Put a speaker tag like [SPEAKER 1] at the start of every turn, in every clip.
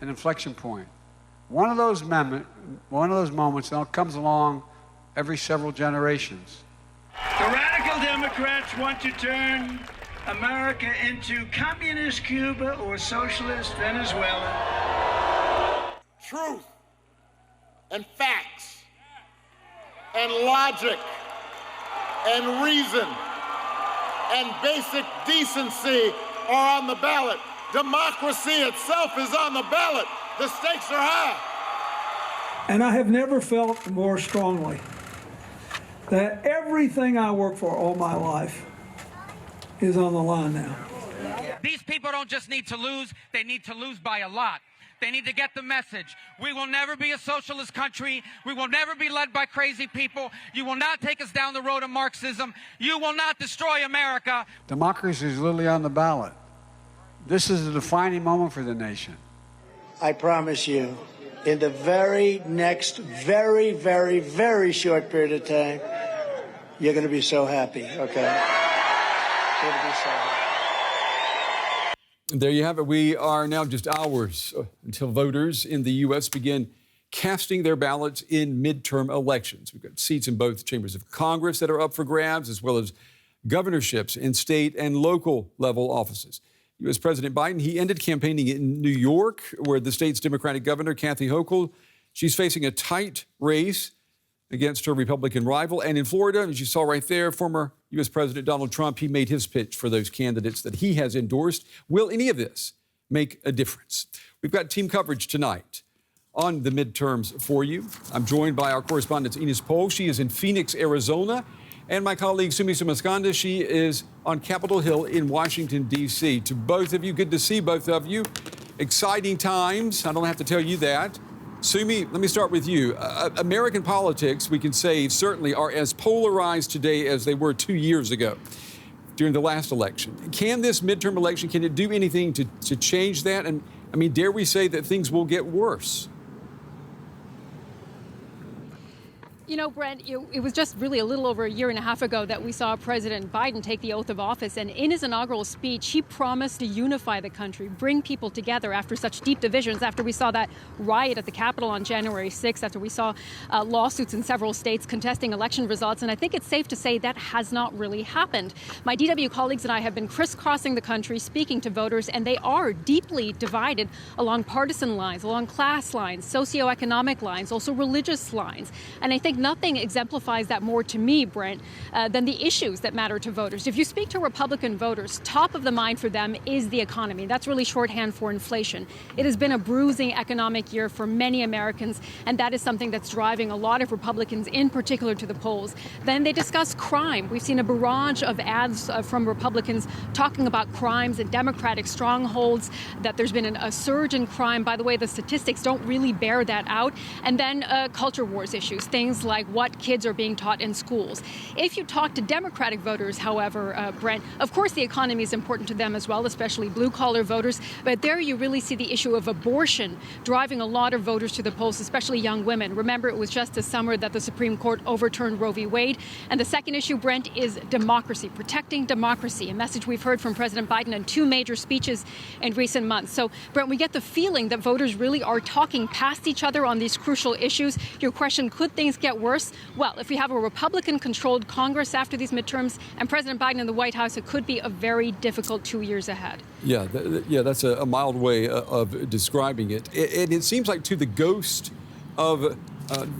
[SPEAKER 1] an inflection point. One of those moments comes along every several generations.
[SPEAKER 2] The radical Democrats want to turn America into communist Cuba or socialist Venezuela.
[SPEAKER 3] Truth and facts and logic and reason and basic decency are on the ballot. Democracy itself is on the ballot. The stakes are high.
[SPEAKER 4] And I have never felt more strongly that everything I worked for all my life is on the line now.
[SPEAKER 5] These people don't just need to lose, they need to lose by a lot. They need to get the message. We will never be a socialist country. We will never be led by crazy people. You will not take us down the road of Marxism. You will not destroy America.
[SPEAKER 1] Democracy is literally on the ballot. This is a defining moment for the nation.
[SPEAKER 6] I promise you, in the very next very, very, very short period of time, you're going to be so happy, okay? You're going to be so happy.
[SPEAKER 7] There you have it. We are now just hours until voters in the U.S. begin casting their ballots in midterm elections. We've got seats in both chambers of Congress that are up for grabs, as well as governorships in state and local level offices. U.S. President Biden, he ended campaigning in New York, where the state's Democratic governor, Kathy Hokhul, she's facing a tight race against her Republican rival. And in Florida, as you saw right there, former U.S. President Donald Trump, he made his pitch for those candidates that he has endorsed. Will any of this make a difference? We've got team coverage tonight on the midterms for you. I'm joined by our correspondent, Ines Pohl. She is in Phoenix, Arizona. And my colleague, Sumi Sumaskanda, she is on Capitol Hill in Washington, D.C. To both of you, good to see both of you. Exciting times. I don't have to tell you that. Sumi, let me start with you. American politics, we can say, certainly are as polarized today as they were 2 years ago during the last election. Can this midterm election, can it do anything to change that? And, I mean, dare we say that things will get worse?
[SPEAKER 8] You know, Brent, it was just really a little over a year and a half ago that we saw President Biden take the oath of office. And in his inaugural speech, he promised to unify the country, bring people together after such deep divisions, after we saw that riot at the Capitol on January 6th, after we saw lawsuits in several states contesting election results. And I think it's safe to say that has not really happened. My DW colleagues and I have been crisscrossing the country, speaking to voters, and they are deeply divided along partisan lines, along class lines, socioeconomic lines, also religious lines. And I think nothing exemplifies that more to me, Brent, than the issues that matter to voters. If you speak to Republican voters, top of the mind for them is the economy. That's really shorthand for inflation. It has been a bruising economic year for many Americans, and that is something that's driving a lot of Republicans, in particular, to the polls. Then they discuss crime. We've seen a barrage of ads from Republicans talking about crimes and Democratic strongholds, that there's been a surge in crime. By the way, the statistics don't really bear that out. And then culture wars issues, things like what kids are being taught in schools. If you talk to Democratic voters, however, Brent, of course the economy is important to them as well, especially blue-collar voters. But there you really see the issue of abortion driving a lot of voters to the polls, especially young women. Remember, it was just this summer that the Supreme Court overturned Roe v. Wade. And the second issue, Brent, is democracy, protecting democracy, a message we've heard from President Biden in 2 major speeches in recent months. So, Brent, we get the feeling that voters really are talking past each other on these crucial issues. Your question, could things get worse? Well, if we have a Republican-controlled Congress after these midterms and President Biden in the White House, it could be a very difficult 2 years ahead. Yeah,
[SPEAKER 7] that's a mild way of describing it. And it seems like, too, the ghost of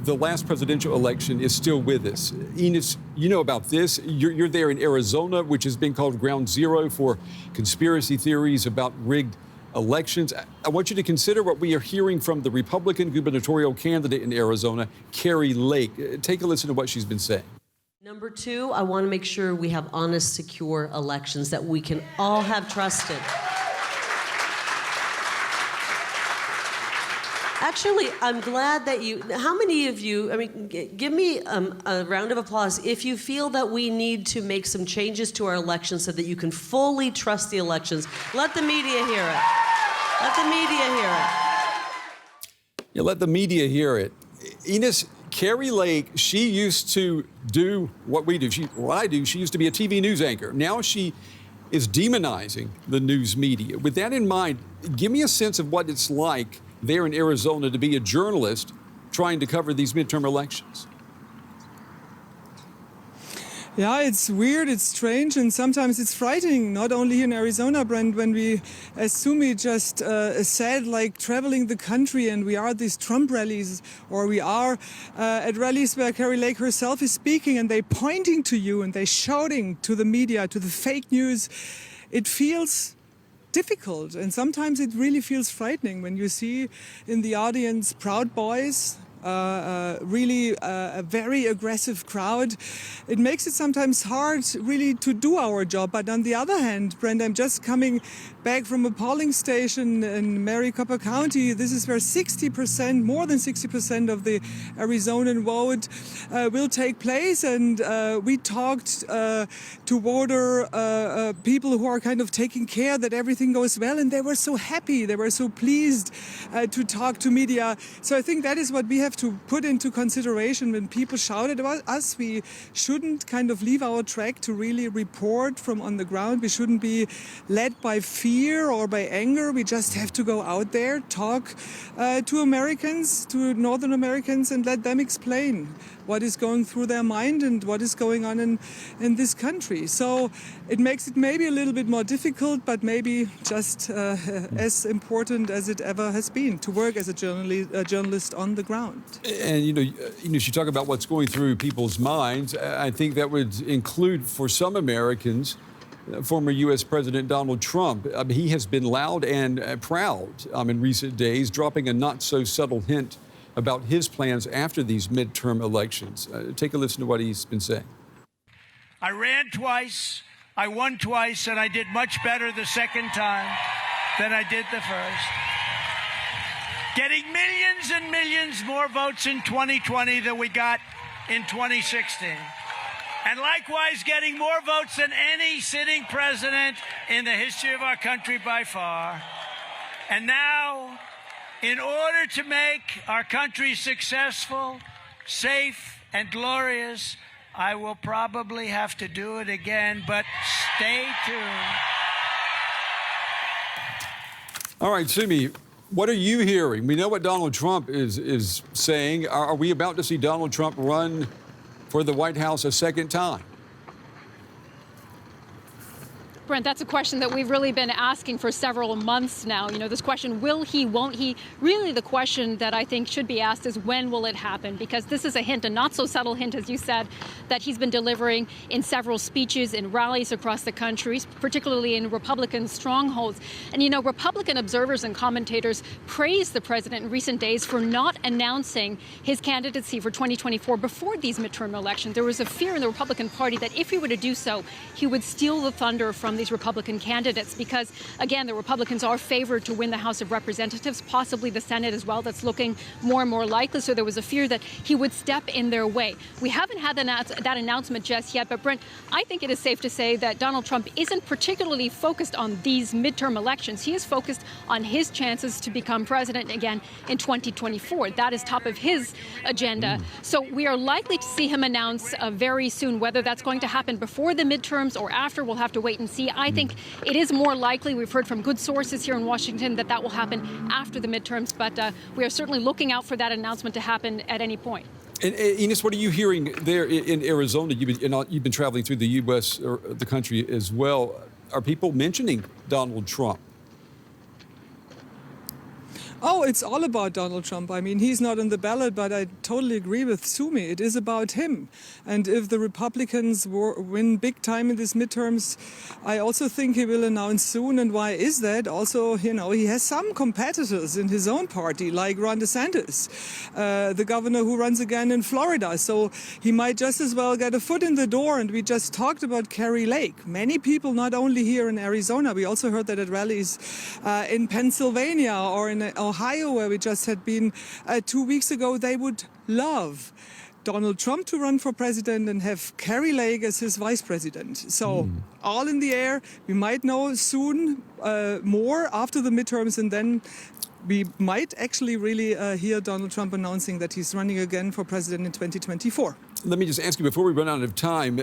[SPEAKER 7] the last presidential election is still with us. Ines, you know about this. You're there in Arizona, which has been called ground zero for conspiracy theories about rigged elections. I want you to consider what we are hearing from the Republican gubernatorial candidate in Arizona, Kari Lake. Take a listen to what she's been saying.
[SPEAKER 9] Number 2, I want to make sure we have honest, secure elections that we can all have trust in. Actually, I'm glad that how many of you, I mean, give me a round of applause if you feel that we need to make some changes to our elections so that you can fully trust the elections. Let the media hear it. Let the media hear it.
[SPEAKER 7] Yeah, let the media hear it. Ines, Kari Lake, she used to do what we do. What I do, she used to be a TV news anchor. Now she is demonizing the news media. With that in mind, give me a sense of what it's like there in Arizona to be a journalist trying to cover these midterm elections?
[SPEAKER 10] Yeah, it's weird, it's strange, and sometimes it's frightening. Not only here in Arizona, Brent, when we, as Sumi just said, like traveling the country, and we are at these Trump rallies, or we are at rallies where Kari Lake herself is speaking, and they're pointing to you, and they're shouting to the media, to the fake news. It feels difficult, and sometimes it really feels frightening when you see in the audience Proud Boys, really a very aggressive crowd. It makes it sometimes hard really to do our job. But on the other hand, Brent, I'm just coming back from a polling station in Maricopa County. This is where 60%, more than 60% of the Arizonan vote will take place. And we talked to voter people who are kind of taking care that everything goes well. And they were so happy. They were so pleased to talk to media. So I think that is what we have to put into consideration when people shout at us. We shouldn't kind of leave our track to really report from on the ground. We shouldn't be led by fear or by anger. We just have to go out there, talk to Americans, to Northern Americans, and let them explain what is going through their mind and what is going on in this country. So it makes it maybe a little bit more difficult, but maybe just as important as it ever has been to work as a journalist on the ground.
[SPEAKER 7] And, you you talk about what's going through people's minds. I think that would include, for some Americans, former U.S. President Donald Trump. He has been loud and proud in recent days, dropping a not-so-subtle hint about his plans after these midterm elections. Take a listen to what he's been saying.
[SPEAKER 2] I ran twice, I won twice, and I did much better the second time than I did the first. Getting millions and millions more votes in 2020 than we got in 2016. And likewise, getting more votes than any sitting president in the history of our country by far. And now, in order to make our country successful, safe, and glorious, I will probably have to do it again, but stay tuned.
[SPEAKER 7] All right, Sumi, what are you hearing? We know what Donald Trump is saying. Are we about to see Donald Trump run for the White House a second time?
[SPEAKER 8] Brent, that's a question that we've really been asking for several months now. You know, this question, will he, won't he? Really, the question that I think should be asked is when will it happen? Because this is a hint, a not so subtle hint, as you said, that he's been delivering in several speeches and rallies across the country, particularly in Republican strongholds. And, you know, Republican observers and commentators praised the president in recent days for not announcing his candidacy for 2024 before these midterm elections. There was a fear in the Republican Party that if he were to do so, he would steal the thunder from these Republican candidates because, again, the Republicans are favored to win the House of Representatives, possibly the Senate as well. That's looking more and more likely. So there was a fear that he would step in their way. We haven't had that announcement just yet, but Brent, I think it is safe to say that Donald Trump isn't particularly focused on these midterm elections. He is focused on his chances to become president again in 2024. That is top of his agenda. So we are likely to see him announce very soon whether that's going to happen before the midterms or after. We'll have to wait and see. I think it is more likely, we've heard from good sources here in Washington, that that will happen after the midterms, but we are certainly looking out for that announcement to happen at any point.
[SPEAKER 7] And Ines, what are you hearing there in Arizona? You've been traveling through the U.S. or the country as well. Are people mentioning Donald Trump?
[SPEAKER 10] Oh, it's all about Donald Trump. I mean, he's not on the ballot, but I totally agree with Sumi. It is about him. And if the Republicans win big time in these midterms, I also think he will announce soon. And why is that? Also, you know, he has some competitors in his own party, like Ron DeSantis, the governor who runs again in Florida. So he might just as well get a foot in the door. And we just talked about Kari Lake. Many people, not only here in Arizona, we also heard that at rallies in Pennsylvania or in Ohio, where we just had been 2 weeks ago, they would love Donald Trump to run for president and have Kari Lake as his vice president. So all in the air. We might know soon more after the midterms, and then we might actually really hear Donald Trump announcing that he's running again for president in 2024.
[SPEAKER 7] Let me just ask you before we run out of time,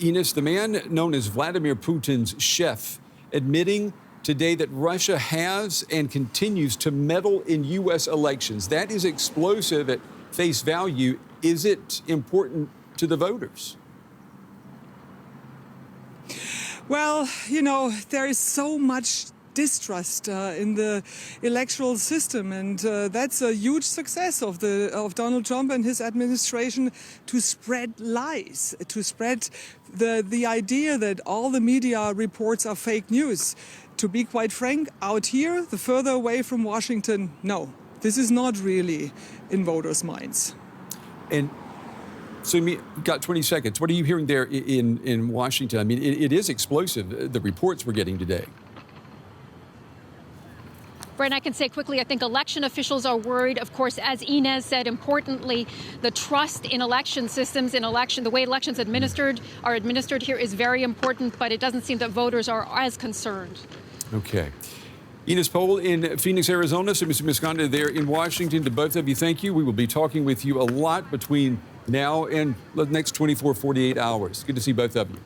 [SPEAKER 7] Ines, the man known as Vladimir Putin's chef, admitting today that Russia has and continues to meddle in U.S. elections. That is explosive at face value. Is it important to the voters?
[SPEAKER 10] Well, you know, there is so much distrust in the electoral system, and that's a huge success of Donald Trump and his administration to spread lies, to spread the idea that all the media reports are fake news. To be quite frank, out here, the further away from Washington, no, this is not really in voters' minds.
[SPEAKER 7] And so you got 20 seconds. What are you hearing there in Washington? I mean, it is explosive, the reports we're getting today.
[SPEAKER 8] Brent, I can say quickly, I think election officials are worried. Of course, as Inez said, importantly, the trust in election systems, the way elections are administered here is very important, but it doesn't seem that voters are as concerned. Okay.
[SPEAKER 7] Inez Pohl in Phoenix, Arizona. So, Mr. Misconda there in Washington. To both of you, thank you. We will be talking with you a lot between now and the next 24, 48 hours. Good to see both of you.